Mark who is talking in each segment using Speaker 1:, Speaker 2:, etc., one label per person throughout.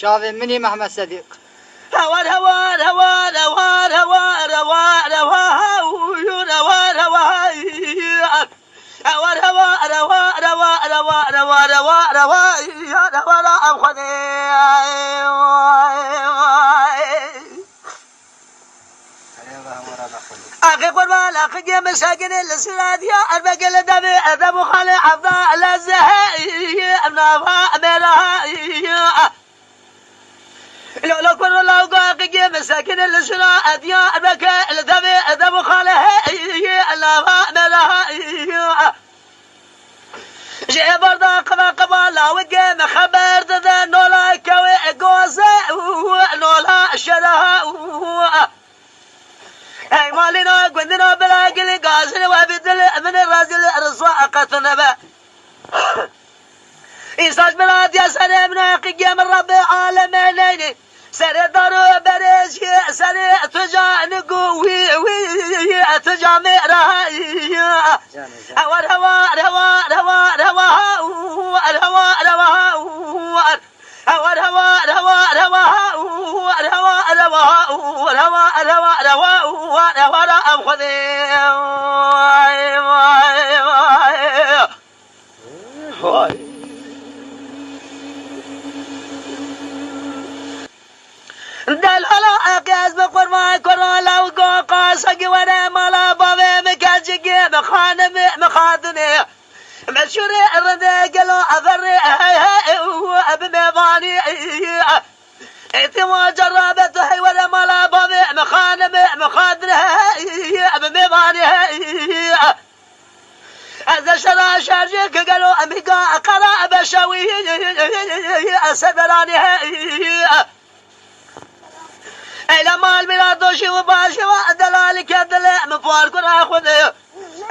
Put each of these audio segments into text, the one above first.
Speaker 1: شافي مني محمد صديق
Speaker 2: أخي قربان أخي مساكن السراد يا أربق الدم أدم خلي عبد الزهي أبناء ملها لو كل لو قاقي مساكن السراد يا أربق الدم أدم خلي أبناء ملها جاء بردا قبا لا وقام خبر ذا نولا كوي قوزة نولا شرها اي مالنا قندنا بلاقي قاسن وابدل من الرازل الرصاء قتنبا إنساج بلاد يا سلام ناقي من رب العالمين سري دارو بريش سري تجا نقوي تجا ميرا الهوى الهوى الهوى الهوى الهوى الهوى الهوى الهوى الهوى الهوى الهوى الهوى الهوى الهوى الهوى أمخذي دل هلا أقيس بقرما كرالا وقاقاسك وانا مالا بابي مكاجك مخانم مخاذني مشوري الردى قلو أذري بميضاني ايتما جرابت حيوان مالا بابي مخانم مخاذني بميضاني هذا شرا شارجك قلو أميقا قرأ بشوي أسبراني إلى مال ميلادوشي وباشي ودلالك دلع مفارق ناخذ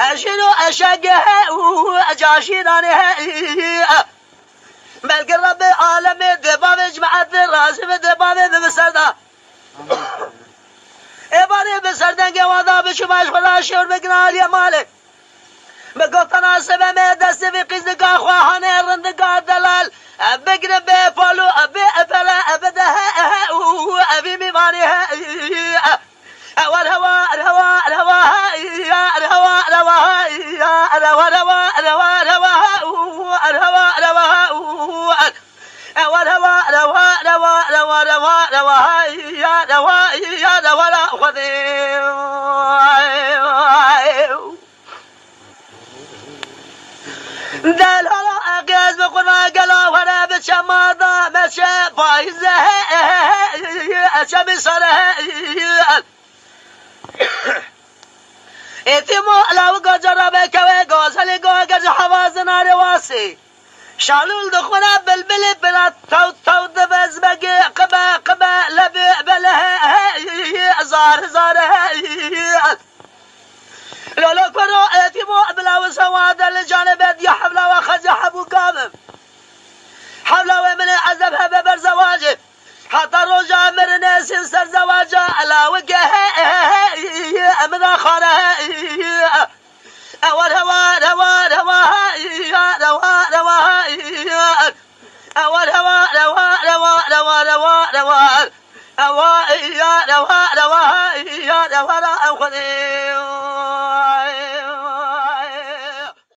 Speaker 2: أشنو أشقه وأجاشيراني بلق رب العالمين دباب جمعت الراسم دباب بمسردا إباني بسردن قواضا بشماش خلاشي وربقنا يا مالك بقطنا سبا دست في قزدك أخواهاني رندقا دلال بقنا بفولو بأفلا أبدها أبي ميمانها والهوى الهوى الهوى الهوى الهوى الهوى الهوى الهوى الهوى الهوى الهوى والهوى الهوى الهوى الهوى الهوى الهوى الهوى الهوى لا خذي دل هلا أقاز بقنا قلا ولا بتشماضة مشى بايزة أشبي صره إتمو لو جرب كوي جوزلي جوز حوازنا رواسي شالول دخونا بلبل بلا تو دبز بقي قبا لبي بله زار لو كرو اتمو بلا وسواد الجانب يا حبلا وخز حبو قامم حبلا ومن عذبها ببر زواجه حتى رجع من ناس سر زواجه لا وجه من خاره اول هوا هوا هوا هوا هوا اول هوا هوا هوا هوا هوا هوا هوا هوا هوا هوا